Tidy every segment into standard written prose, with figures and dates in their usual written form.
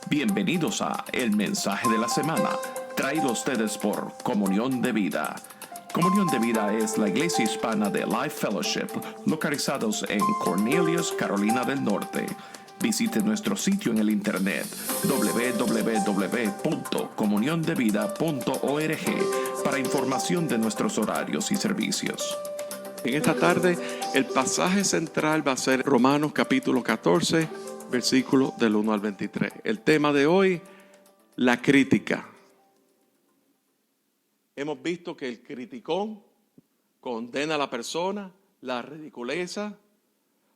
Bienvenidos a El Mensaje de la Semana, traído a ustedes por Comunión de Vida. Comunión de Vida es la iglesia hispana de Life Fellowship, localizados en Cornelius, Carolina del Norte. Visite nuestro sitio en el internet www.comuniondevida.org para información de nuestros horarios y servicios. En esta tarde, el pasaje central va a ser Romanos capítulo 14, versículo del 1 al 23. El tema de hoy, la crítica. Hemos visto que el criticón condena a la persona, la ridiculeza,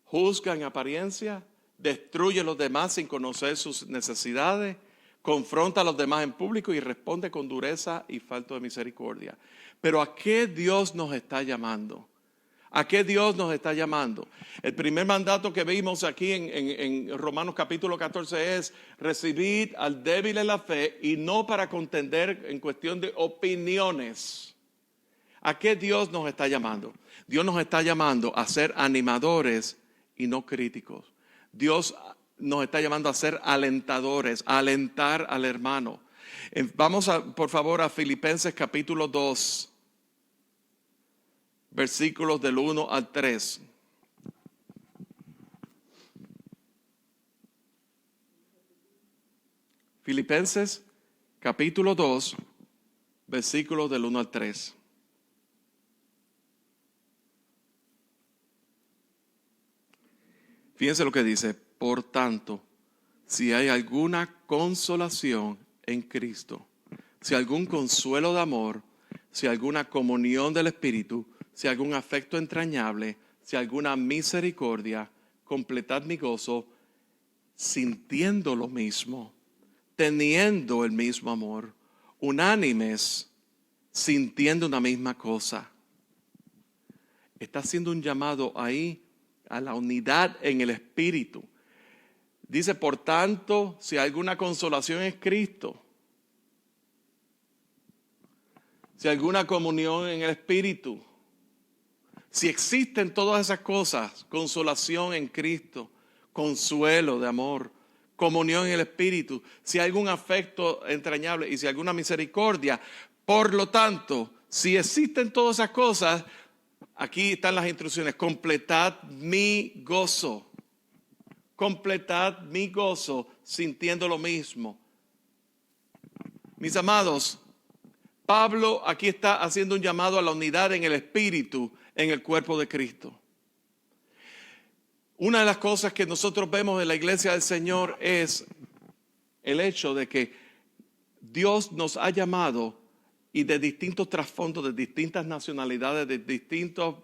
juzga en apariencia, destruye a los demás sin conocer sus necesidades, confronta a los demás en público y responde con dureza y falta de misericordia. Pero ¿a qué Dios nos está llamando? ¿A qué Dios nos está llamando? El primer mandato que vimos aquí en Romanos capítulo 14 es recibir al débil en la fe y no para contender en cuestión de opiniones. ¿A qué Dios nos está llamando? Dios nos está llamando a ser animadores y no críticos. Dios nos está llamando a ser alentadores, a alentar al hermano. Vamos por favor a Filipenses capítulo 2. Versículos del 1 al 3. Filipenses capítulo 2, versículos del 1 al 3. Fíjense lo que dice: por tanto, si hay alguna consolación en Cristo, si algún consuelo de amor, si alguna comunión del Espíritu, si algún afecto entrañable, si alguna misericordia, completad mi gozo, sintiendo lo mismo, teniendo el mismo amor, unánimes, sintiendo una misma cosa. Está haciendo un llamado ahí a la unidad en el Espíritu. Dice, por tanto, si hay alguna consolación en Cristo, si hay alguna comunión en el Espíritu, si existen todas esas cosas, consolación en Cristo, consuelo de amor, comunión en el Espíritu, si hay algún afecto entrañable y si hay alguna misericordia, por lo tanto, si existen todas esas cosas, aquí están las instrucciones: completad mi gozo, sintiendo lo mismo. Mis amados, Pablo aquí está haciendo un llamado a la unidad en el Espíritu, en el cuerpo de Cristo. Una de las cosas que nosotros vemos en la iglesia del Señor es el hecho de que Dios nos ha llamado, y de distintos trasfondos, de distintas nacionalidades, de distintos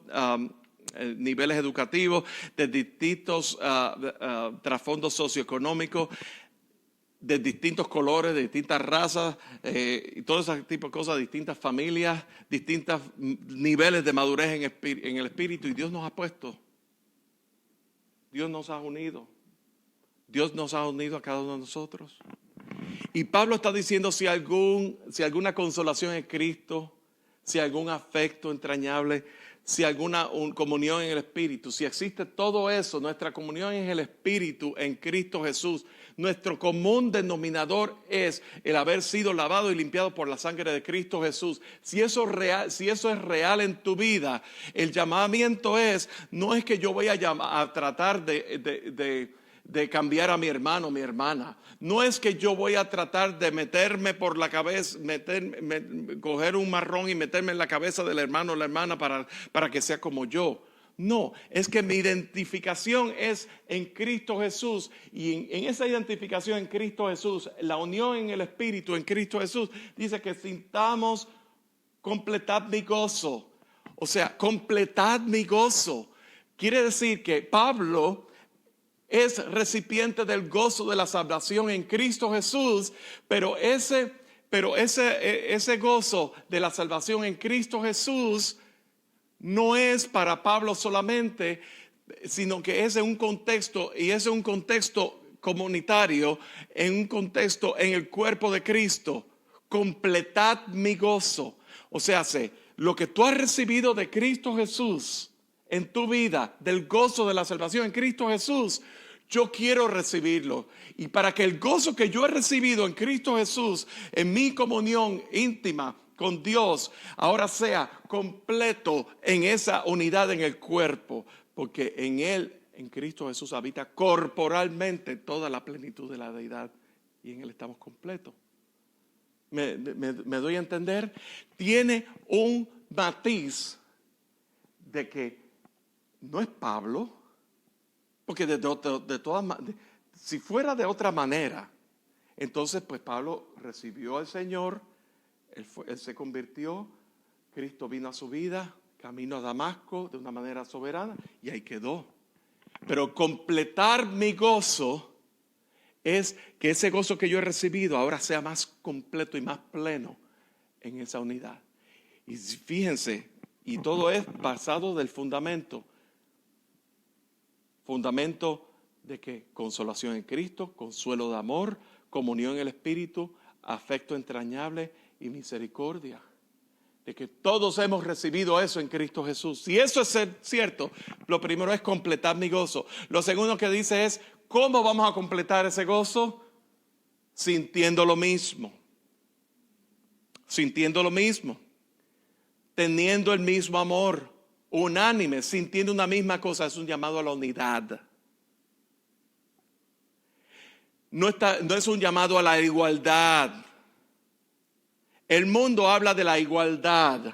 niveles educativos, de distintos trasfondos socioeconómicos, de distintos colores, de distintas razas, y todo ese tipo de cosas, distintas familias, distintos niveles de madurez en el espíritu. Y Dios nos ha puesto, Dios nos ha unido a cada uno de nosotros. Y Pablo está diciendo, si alguna consolación en Cristo, si algún afecto entrañable, si alguna comunión en el Espíritu, si existe todo eso, nuestra comunión en el Espíritu en Cristo Jesús, nuestro común denominador es el haber sido lavado y limpiado por la sangre de Cristo Jesús. Si eso es real en tu vida, el llamamiento no es que yo voy a tratar de cambiar a mi hermano o mi hermana. No es que yo voy a tratar de meterme por la cabeza, coger un marrón y meterme en la cabeza del hermano o la hermana para que sea como yo. No, es que mi identificación es en Cristo Jesús, y en esa identificación en Cristo Jesús, la unión en el Espíritu en Cristo Jesús, dice que sintamos, completad mi gozo. O sea, completad mi gozo. Quiere decir que Pablo es recipiente del gozo de la salvación en Cristo Jesús, pero ese gozo de la salvación en Cristo Jesús no es para Pablo solamente, sino que es en un contexto, y es un contexto comunitario, en un contexto en el cuerpo de Cristo. Completad mi gozo. O sea, lo que tú has recibido de Cristo Jesús en tu vida, del gozo de la salvación en Cristo Jesús, Yo quiero recibirlo. Y para que el gozo que yo he recibido en Cristo Jesús, en mi comunión íntima con Dios, ahora sea completo en esa unidad en el cuerpo. Porque en Él, en Cristo Jesús, habita corporalmente toda la plenitud de la deidad. Y en Él estamos completos. ¿Me doy a entender? Tiene un matiz de que no es Pablo, porque de todas maneras, si fuera de otra manera, entonces pues Pablo recibió al Señor, él se convirtió, Cristo vino a su vida, camino a Damasco de una manera soberana y ahí quedó. Pero completar mi gozo es que ese gozo que yo he recibido ahora sea más completo y más pleno en esa unidad. Y fíjense, y todo es basado del fundamento de que consolación en Cristo, consuelo de amor, comunión en el Espíritu, afecto entrañable y misericordia. De que todos hemos recibido eso en Cristo Jesús. Si eso es cierto, lo primero es completar mi gozo. Lo segundo que dice es, ¿cómo vamos a completar ese gozo? Sintiendo lo mismo. Sintiendo lo mismo. Teniendo el mismo amor. Unánime, sintiendo una misma cosa. Es un llamado a la unidad. No es un llamado a la igualdad. El mundo habla de la igualdad.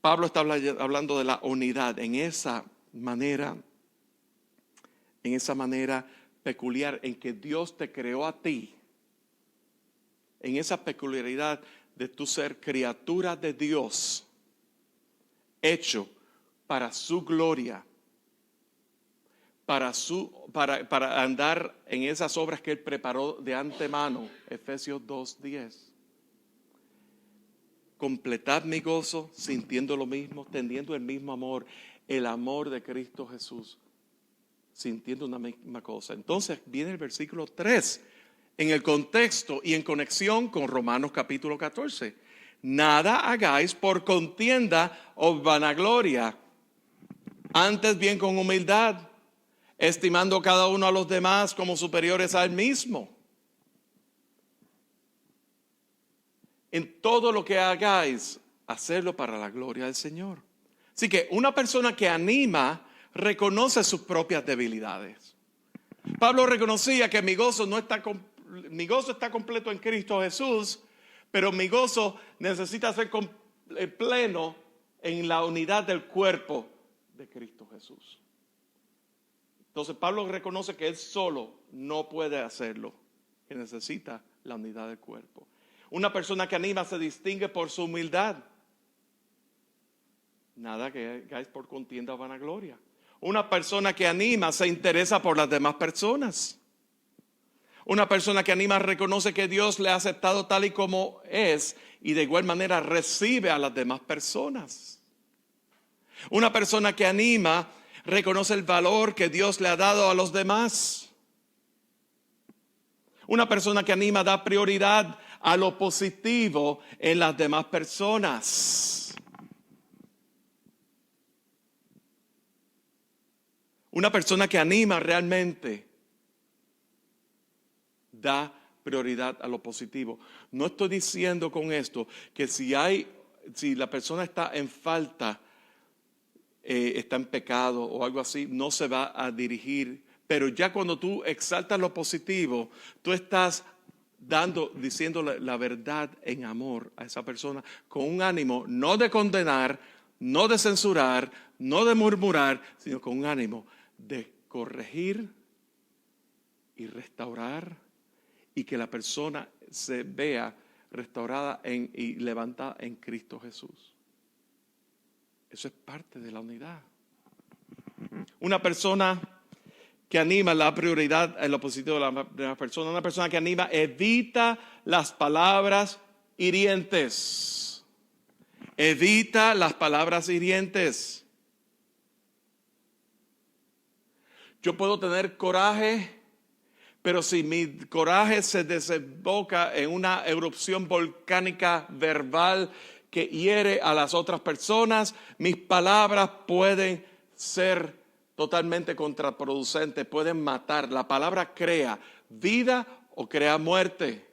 Pablo está hablando de la unidad en esa manera peculiar en que Dios te creó a ti. En esa peculiaridad de tu ser criatura de Dios, hecho para su gloria, para andar en esas obras que Él preparó de antemano. Efesios 2:10. Completad mi gozo, sintiendo lo mismo, teniendo el mismo amor, el amor de Cristo Jesús, sintiendo una misma cosa. Entonces viene el versículo 3, en el contexto y en conexión con Romanos capítulo 14. Nada hagáis por contienda o vanagloria, antes bien con humildad, estimando cada uno a los demás como superiores a él mismo. En todo lo que hagáis, hacerlo para la gloria del Señor. Así que una persona que anima reconoce sus propias debilidades. Pablo reconocía que mi gozo está completo en Cristo Jesús, pero mi gozo necesita ser pleno en la unidad del cuerpo de Cristo Jesús. Entonces Pablo reconoce que él solo no puede hacerlo, que necesita la unidad del cuerpo. Una persona que anima se distingue por su humildad. Nada que hagáis por contienda o vanagloria. Una persona que anima se interesa por las demás personas. Una persona que anima reconoce que Dios le ha aceptado tal y como es y de igual manera recibe a las demás personas. Una persona que anima reconoce el valor que Dios le ha dado a los demás. Una persona que anima da prioridad a lo positivo en las demás personas. Una persona que anima realmente da prioridad a lo positivo. No estoy diciendo con esto que si la persona está en falta, está en pecado o algo así, no se va a dirigir. Pero ya cuando tú exaltas lo positivo, tú estás diciendo la verdad en amor a esa persona con un ánimo no de condenar, no de censurar, no de murmurar, sino con un ánimo de corregir y restaurar y que la persona se vea restaurada y levantada en Cristo Jesús. Eso es parte de la unidad. Una persona que anima la prioridad en lo positivo de la persona. Una persona que anima evita las palabras hirientes. Evita las palabras hirientes. Yo puedo tener coraje, pero si mi coraje se desemboca en una erupción volcánica verbal que hiere a las otras personas, mis palabras pueden ser totalmente contraproducentes, pueden matar. La palabra crea vida o crea muerte.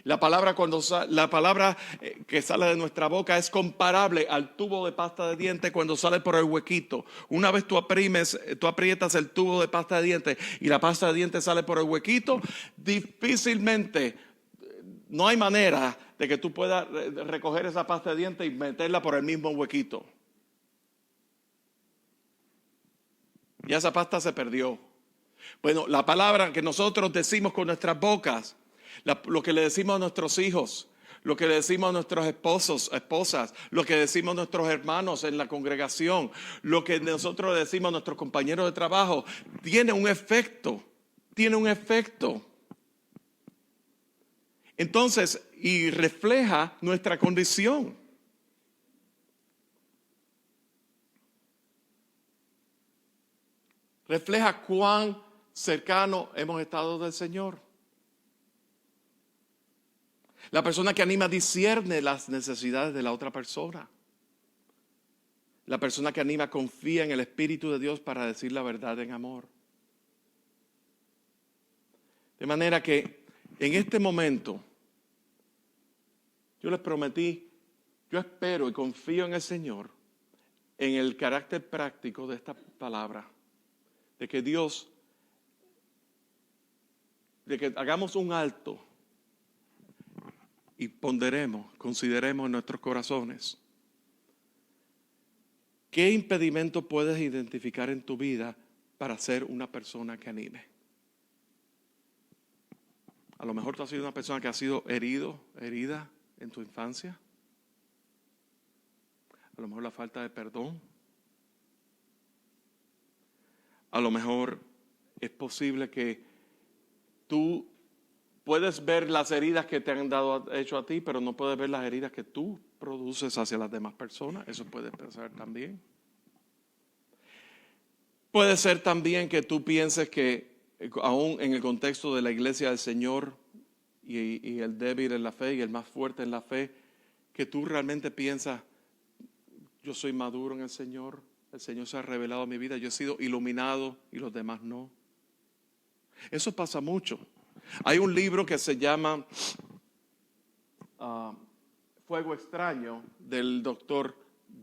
La palabra que sale de nuestra boca es comparable al tubo de pasta de dientes cuando sale por el huequito. Una vez tú aprietas el tubo de pasta de dientes y la pasta de dientes sale por el huequito, difícilmente, no hay manera de que tú puedas recoger esa pasta de dientes y meterla por el mismo huequito. Ya esa pasta se perdió. Bueno, la palabra que nosotros decimos con nuestras bocas, lo que le decimos a nuestros hijos, lo que le decimos a nuestros esposas, lo que decimos a nuestros hermanos en la congregación, lo que nosotros le decimos a nuestros compañeros de trabajo, tiene un efecto. Entonces, y refleja nuestra condición. Refleja cuán cercano hemos estado del Señor. La persona que anima discierne las necesidades de la otra persona. La persona que anima confía en el Espíritu de Dios para decir la verdad en amor. De manera que en este momento, yo les prometí, yo espero y confío en el Señor, en el carácter práctico de esta palabra, de que Dios, de que hagamos un alto y consideremos en nuestros corazones qué impedimento puedes identificar en tu vida para ser una persona que anime. A lo mejor tú has sido una persona que ha sido herida en tu infancia. A lo mejor la falta de perdón. A lo mejor es posible que tú puedes ver las heridas que te han hecho a ti, pero no puedes ver las heridas que tú produces hacia las demás personas. Eso puede pasar también. Puede ser también que tú pienses que, aún en el contexto de la iglesia del Señor y el débil en la fe y el más fuerte en la fe, que tú realmente piensas, yo soy maduro en el Señor se ha revelado en mi vida, yo he sido iluminado y los demás no. Eso pasa mucho. Hay un libro que se llama Fuego Extraño del doctor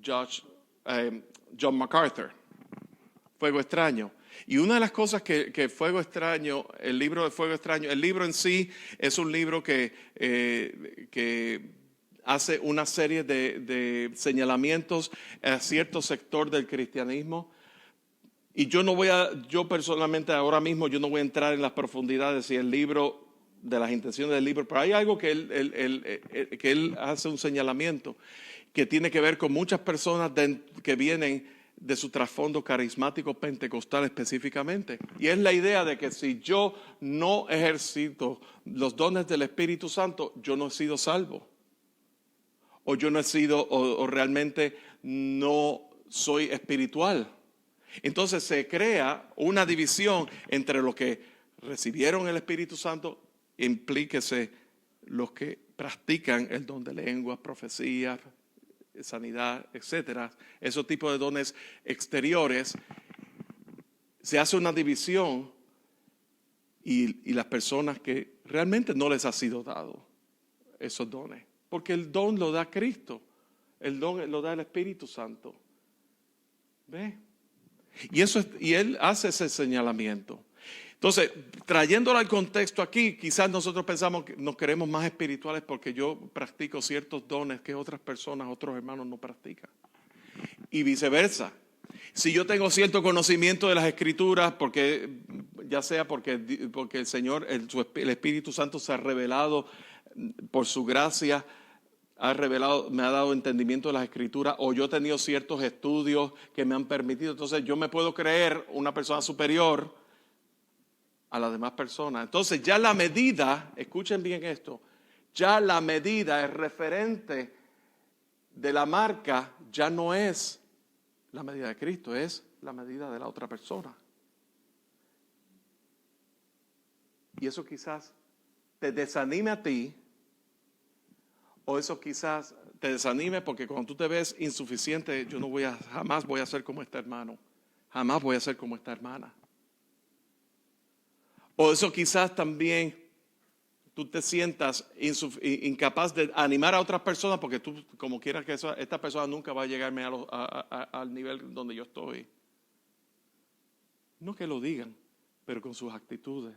John MacArthur. Fuego Extraño. Y una de las cosas que Fuego Extraño, el libro de Fuego Extraño, el libro en sí es un libro que hace una serie de señalamientos a cierto sector del cristianismo. Y yo personalmente ahora mismo yo no voy a entrar en las profundidades de las intenciones del libro, pero hay algo que él hace un señalamiento que tiene que ver con muchas personas que vienen de su trasfondo carismático pentecostal específicamente. Y es la idea de que si yo no ejercito los dones del Espíritu Santo, yo no he sido salvo. O yo no he sido, o realmente no soy espiritual. Entonces se crea una división entre los que recibieron el Espíritu Santo, implíquese los que practican el don de lenguas, profecías, sanidad, etcétera, esos tipos de dones exteriores. Se hace una división y las personas que realmente no les ha sido dado esos dones, porque el don lo da Cristo, el don lo da el Espíritu Santo. ¿Ve? Y él hace ese señalamiento. Entonces, trayéndolo al contexto aquí, quizás nosotros pensamos que nos queremos más espirituales porque yo practico ciertos dones que otras personas, otros hermanos no practican. Y viceversa. Si yo tengo cierto conocimiento de las Escrituras, ya sea porque el Señor, el Espíritu Santo se ha revelado por su gracia, me ha dado entendimiento de las Escrituras, o yo he tenido ciertos estudios que me han permitido, entonces yo me puedo creer una persona superior a las demás personas. Entonces ya la medida, escuchen bien esto, ya la medida, el referente de la marca ya no es la medida de Cristo, es la medida de la otra persona. Y eso quizás te desanime a ti, o eso quizás te desanime porque cuando tú te ves insuficiente, jamás voy a ser como este hermano. jamás voy a ser como esta hermana. O eso quizás también tú te sientas incapaz de animar a otras personas porque tú, como quieras que esta persona nunca va a llegarme al nivel donde yo estoy. No que lo digan, pero con sus actitudes.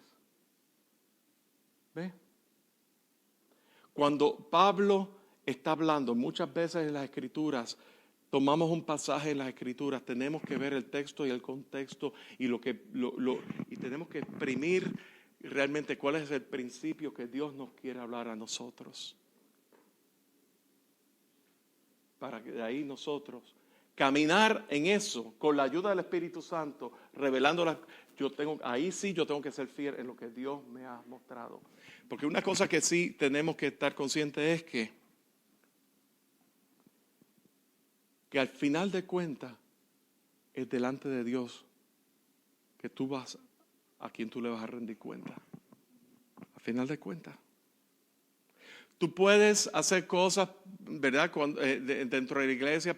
¿Ve? Cuando Pablo está hablando, muchas veces en las Escrituras, tomamos un pasaje en las Escrituras, tenemos que ver el texto y el contexto y y tenemos que exprimir realmente cuál es el principio que Dios nos quiere hablar a nosotros. Para que de ahí nosotros caminar en eso, con la ayuda del Espíritu Santo, revelando ahí sí yo tengo que ser fiel en lo que Dios me ha mostrado. Porque una cosa que sí tenemos que estar conscientes es que al final de cuentas es delante de Dios que tú vas a quien tú le vas a rendir cuenta. Al final de cuentas. Tú puedes hacer cosas, ¿verdad? Dentro de la iglesia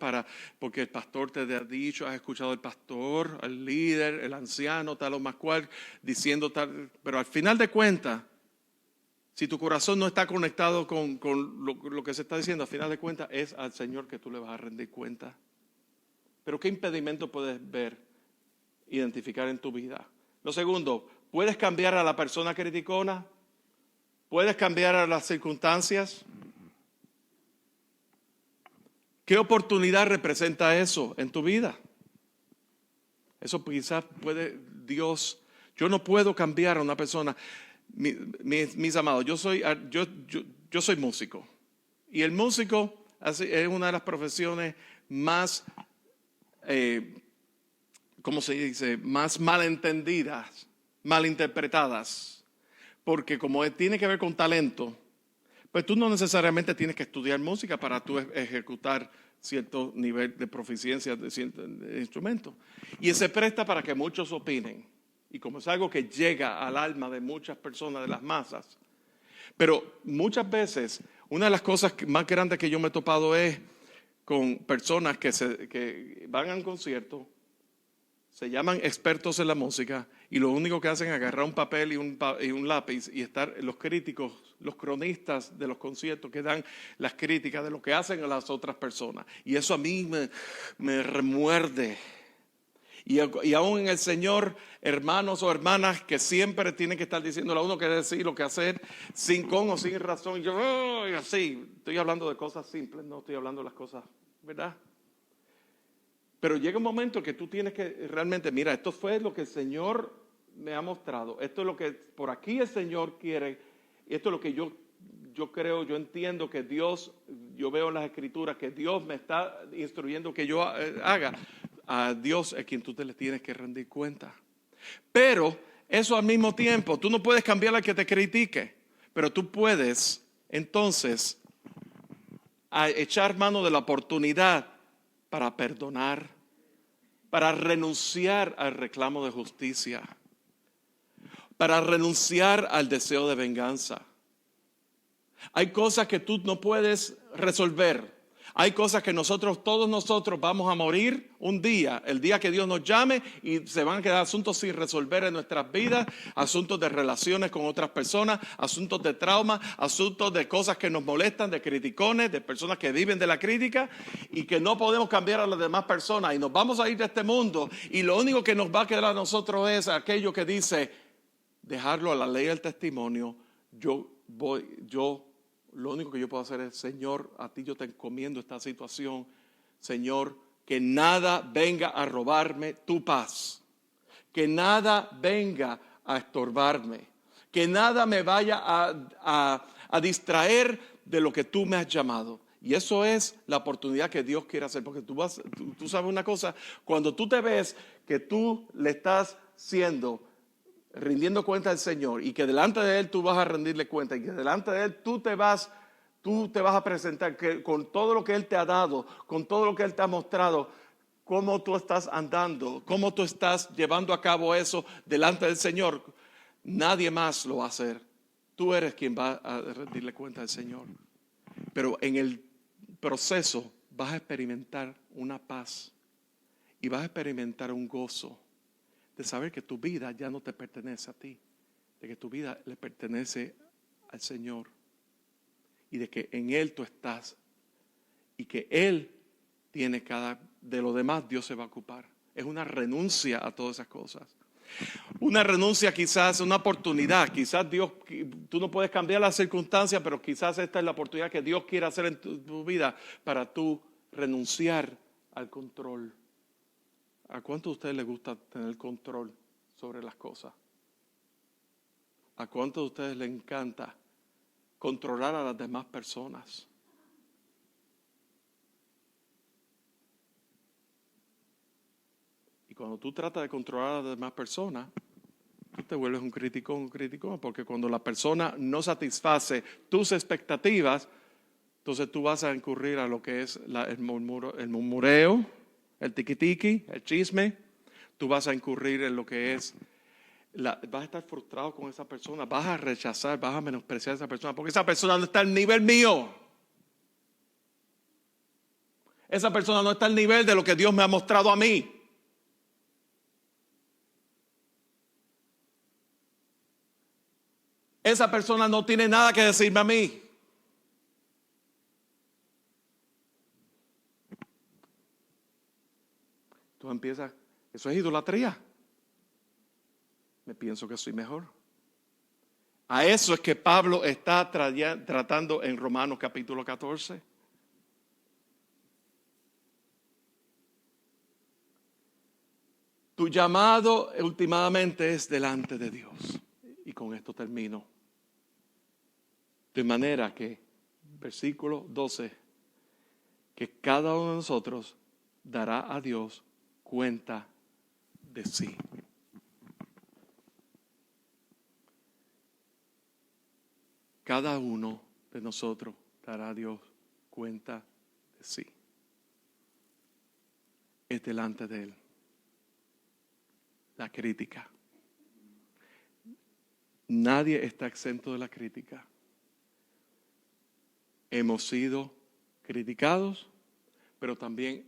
porque el pastor te ha dicho, has escuchado al pastor, al líder, el anciano, tal o más cual, diciendo tal. Pero al final de cuentas, si tu corazón no está conectado con lo que se está diciendo, al final de cuentas es al Señor que tú le vas a rendir cuenta. Pero ¿qué impedimento puedes identificar en tu vida? Lo segundo, ¿puedes cambiar a la persona criticona? ¿Puedes cambiar a las circunstancias? ¿Qué oportunidad representa eso en tu vida? Eso quizás Dios, yo no puedo cambiar a una persona. Mis amados, yo soy músico. Y el músico es una de las profesiones más, ¿cómo se dice? Más malentendidas, malinterpretadas. Porque como tiene que ver con talento, pues tú no necesariamente tienes que estudiar música para tú ejecutar cierto nivel de proficiencia de instrumento. Y se presta para que muchos opinen. Y como es algo que llega al alma de muchas personas, de las masas. Pero muchas veces, una de las cosas más grandes que yo me he topado es con personas que van a un concierto, se llaman expertos en la música y lo único que hacen es agarrar un papel y un lápiz y estar los críticos, los cronistas de los conciertos que dan las críticas de lo que hacen a las otras personas. Y eso a mí me remuerde. Y aún en el Señor, hermanos o hermanas que siempre tienen que estar diciéndole a uno qué decir, lo que hacer, sin con o sin razón. Y yo, así, estoy hablando de cosas simples, no estoy hablando de las cosas, ¿verdad? Pero llega un momento que tú tienes que realmente, mira, esto fue lo que el Señor me ha mostrado. Esto es lo que por aquí el Señor quiere. Y esto es lo que yo creo, yo entiendo que Dios, yo veo en las Escrituras que Dios me está instruyendo que yo haga. A Dios es quien tú te le tienes que rendir cuenta. Pero eso al mismo tiempo, tú no puedes cambiar al que te critique. Pero tú puedes entonces echar mano de la oportunidad para perdonar, para renunciar al reclamo de justicia, para renunciar al deseo de venganza. Hay cosas que tú no puedes resolver. Hay cosas que todos nosotros vamos a morir un día, el día que Dios nos llame y se van a quedar asuntos sin resolver en nuestras vidas, asuntos de relaciones con otras personas, asuntos de trauma, asuntos de cosas que nos molestan, de criticones, de personas que viven de la crítica y que no podemos cambiar a las demás personas y nos vamos a ir de este mundo y lo único que nos va a quedar a nosotros es aquello que dice, dejarlo a la ley del testimonio, lo único que yo puedo hacer es, Señor, a ti yo te encomiendo esta situación. Señor, que nada venga a robarme tu paz. Que nada venga a estorbarme. Que nada me vaya a distraer de lo que tú me has llamado. Y eso es la oportunidad que Dios quiere hacer. Porque tú sabes una cosa, cuando tú te ves que tú le estás rindiendo cuenta al Señor y que delante de Él tú vas a rendirle cuenta y que delante de Él tú te vas a presentar con todo lo que Él te ha dado, con todo lo que Él te ha mostrado, cómo tú estás andando, cómo tú estás llevando a cabo eso delante del Señor. Nadie más lo va a hacer. Tú eres quien va a rendirle cuenta al Señor. Pero en el proceso vas a experimentar una paz Y vas a experimentar un gozo de saber que tu vida ya no te pertenece a ti, de que tu vida le pertenece al Señor y de que en Él tú estás y que Él tiene de lo demás Dios se va a ocupar. Es una renuncia a todas esas cosas. Una renuncia quizás, una oportunidad. Quizás Dios, tú no puedes cambiar las circunstancias, pero quizás esta es la oportunidad que Dios quiere hacer en tu vida para tú renunciar al control. ¿A cuánto de ustedes les gusta tener control sobre las cosas? ¿A cuánto de ustedes les encanta controlar a las demás personas? Y cuando tú tratas de controlar a las demás personas, tú te vuelves un criticón, porque cuando la persona no satisface tus expectativas, entonces tú vas a incurrir a lo que es el murmureo, el tiquitiqui, el chisme. Tú vas a incurrir en lo que es, vas a estar frustrado con esa persona, vas a rechazar, vas a menospreciar a esa persona, porque esa persona no está al nivel mío. Esa persona no está al nivel de lo que Dios me ha mostrado a mí. Esa persona no tiene nada que decirme a mí. Tú empiezas, eso es idolatría. Me pienso que soy mejor. A eso es que Pablo está tratando en Romanos capítulo 14. Tu llamado últimamente es delante de Dios. Y con esto termino. De manera que, versículo 12, que cada uno de nosotros dará a Dios cuenta de sí. Cada uno de nosotros dará a Dios cuenta de sí. Es delante de Él. La crítica. Nadie está exento de la crítica. Hemos sido criticados, pero también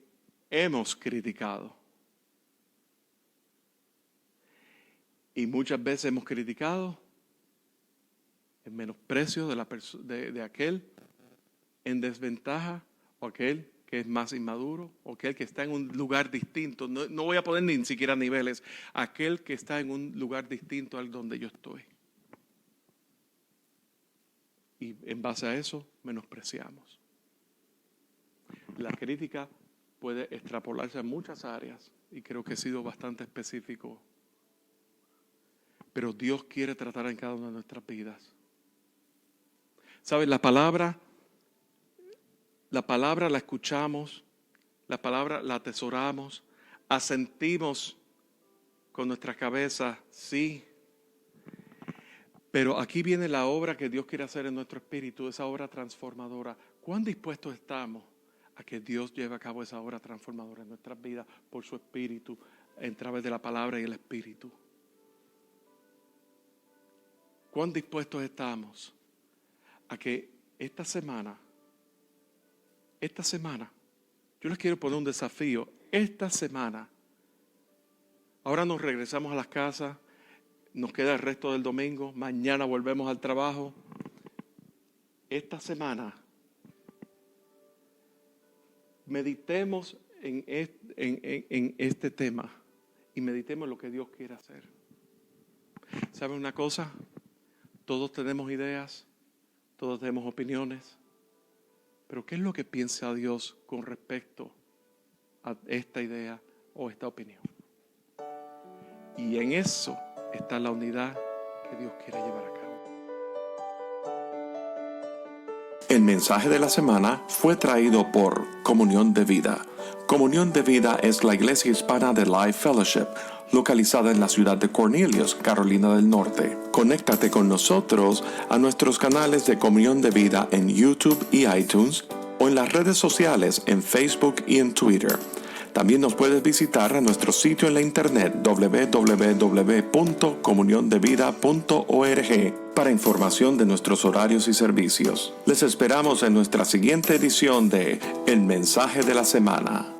hemos criticado. Y muchas veces hemos criticado en menosprecio de aquel en desventaja, o aquel que es más inmaduro, o aquel que está en un lugar distinto. No voy a poner ni siquiera niveles. Aquel que está en un lugar distinto al donde yo estoy. Y en base a eso menospreciamos. La crítica puede extrapolarse a muchas áreas y creo que he sido bastante específico. Pero Dios quiere tratar en cada una de nuestras vidas. ¿Sabes? La palabra la escuchamos, la palabra la atesoramos, asentimos con nuestra cabeza, sí. Pero aquí viene la obra que Dios quiere hacer en nuestro espíritu, esa obra transformadora. ¿Cuán dispuestos estamos a que Dios lleve a cabo esa obra transformadora en nuestras vidas por su espíritu, a través de la palabra y el espíritu? ¿Cuán dispuestos estamos a que esta semana, yo les quiero poner un desafío, esta semana, ahora nos regresamos a las casas, nos queda el resto del domingo, mañana volvemos al trabajo. Esta semana, meditemos en este tema y meditemos en lo que Dios quiere hacer. ¿Saben una cosa? Todos tenemos ideas, todos tenemos opiniones, pero ¿qué es lo que piensa Dios con respecto a esta idea o esta opinión? Y en eso está la unidad que Dios quiere llevar a cabo. El mensaje de la semana fue traído por Comunión de Vida. Comunión de Vida es la iglesia hispana de Life Fellowship, localizada en la ciudad de Cornelius, Carolina del Norte. Conéctate con nosotros a nuestros canales de Comunión de Vida en YouTube y iTunes o en las redes sociales en Facebook y en Twitter. También nos puedes visitar a nuestro sitio en la internet www.comuniondevida.org para información de nuestros horarios y servicios. Les esperamos en nuestra siguiente edición de El Mensaje de la Semana.